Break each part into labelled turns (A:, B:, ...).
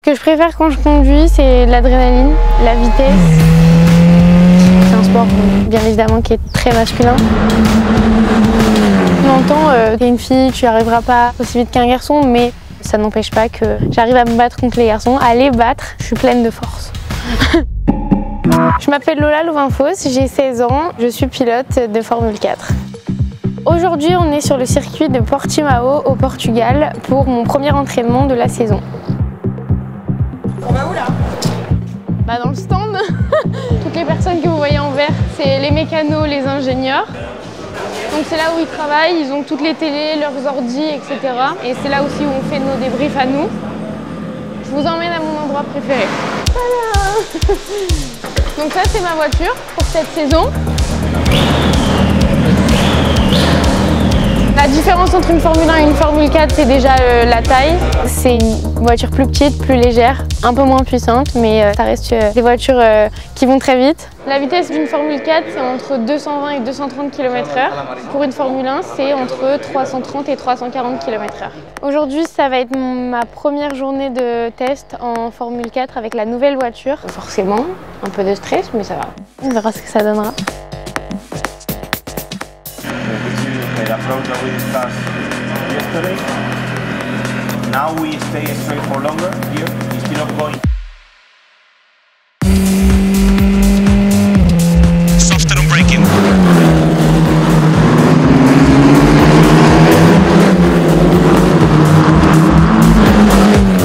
A: Ce que je préfère quand je conduis, c'est l'adrénaline, la vitesse. C'est un sport, bien évidemment, qui est très masculin. On entend, t'es une fille, tu n'y arriveras pas aussi vite qu'un garçon, mais ça n'empêche pas que j'arrive à me battre contre les garçons, à les battre. Je suis pleine de force. Je m'appelle Lola Louvain-Fosse, j'ai 16 ans, je suis pilote de Formule 4. Aujourd'hui, on est sur le circuit de Portimao au Portugal pour mon premier entraînement de la saison.
B: On va où là?
A: Bah dans le stand. Toutes les personnes que vous voyez en vert, c'est les mécanos, les ingénieurs. Donc c'est là où ils travaillent, ils ont toutes les télés, leurs ordis, etc. Et c'est là aussi où on fait nos débriefs à nous. Je vous emmène à mon endroit préféré. Voilà. Donc ça c'est ma voiture pour cette saison. La différence entre une Formule 1 et une Formule 4, c'est déjà la taille. C'est une voiture plus petite, plus légère, un peu moins puissante, mais ça reste des voitures qui vont très vite. La vitesse d'une Formule 4, c'est entre 220 et 230 km/h. Pour une Formule 1, c'est entre 330 et 340 km/h. Aujourd'hui, ça va être ma première journée de test en Formule 4 avec la nouvelle voiture. Forcément, un peu de stress, mais ça va. On verra ce que ça donnera.
C: The approach that we discussed yesterday. Now we stay straight for longer here instead of going.
D: Softer on braking.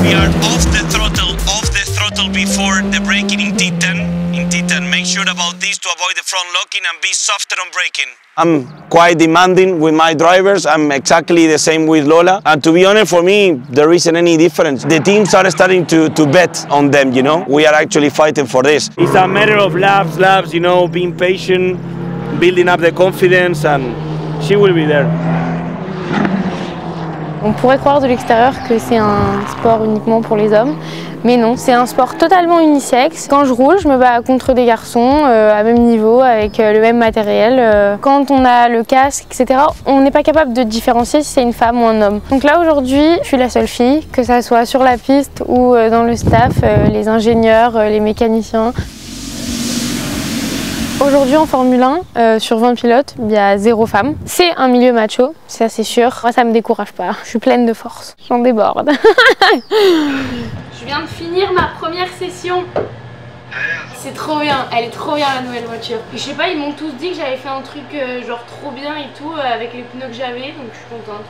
D: We are off the throttle before the braking in T10. In T10, make sure about this to avoid the front locking and be softer on braking.
C: I'm quite demanding with my drivers. I'm exactly the same with Lola. And to be honest, for me, there isn't any difference. The teams are starting to bet on them, you know. We are actually fighting for this. It's a matter of laps, you know, being patient, building up the confidence, and she will be there.
A: On pourrait croire de l'extérieur que c'est un sport uniquement pour les hommes, mais non, c'est un sport totalement unisexe. Quand je roule, je me bats contre des garçons à même niveau, avec le même matériel. Quand on a le casque, etc., on n'est pas capable de différencier si c'est une femme ou un homme. Donc là, aujourd'hui, je suis la seule fille, que ça soit sur la piste ou dans le staff, les ingénieurs, les mécaniciens. Aujourd'hui en Formule 1, sur 20 pilotes, il y a 0 femme. C'est un milieu macho, ça c'est sûr. Moi ça me décourage pas, je suis pleine de force, j'en déborde. Je viens de finir ma première session. C'est trop bien, elle est trop bien la nouvelle voiture. Et je sais pas, ils m'ont tous dit que j'avais fait un truc genre trop bien et tout avec les pneus que j'avais, donc je suis contente.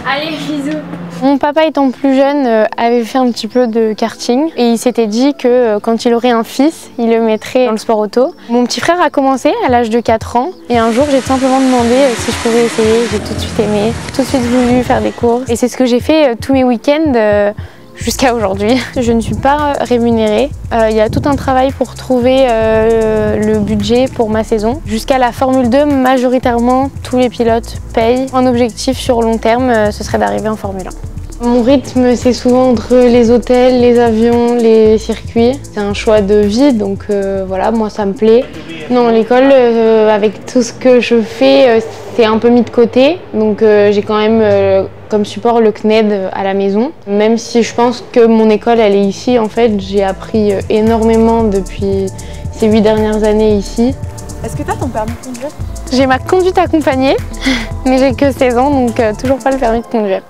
A: Allez, bisous. Mon papa étant plus jeune avait fait un petit peu de karting et il s'était dit que quand il aurait un fils, il le mettrait dans le sport auto. Mon petit frère a commencé à l'âge de 4 ans et un jour j'ai tout simplement demandé si je pouvais essayer. J'ai tout de suite aimé, tout de suite voulu faire des courses et c'est ce que j'ai fait tous mes week-ends jusqu'à aujourd'hui. Je ne suis pas rémunérée. Il y a tout un travail pour trouver le budget pour ma saison. Jusqu'à la Formule 2, majoritairement, tous les pilotes payent. Un objectif sur long terme, ce serait d'arriver en Formule 1. Mon rythme, c'est souvent entre les hôtels, les avions, les circuits. C'est un choix de vie, donc voilà, moi ça me plaît. Non, l'école, avec tout ce que je fais, c'est un peu mis de côté. Donc j'ai quand même comme support le CNED à la maison. Même si je pense que mon école, elle est ici, en fait, j'ai appris énormément depuis ces 8 dernières années ici.
B: Est-ce que tu as ton permis de conduire?
A: J'ai ma conduite accompagnée, mais j'ai que 16 ans, donc toujours pas le permis de conduire.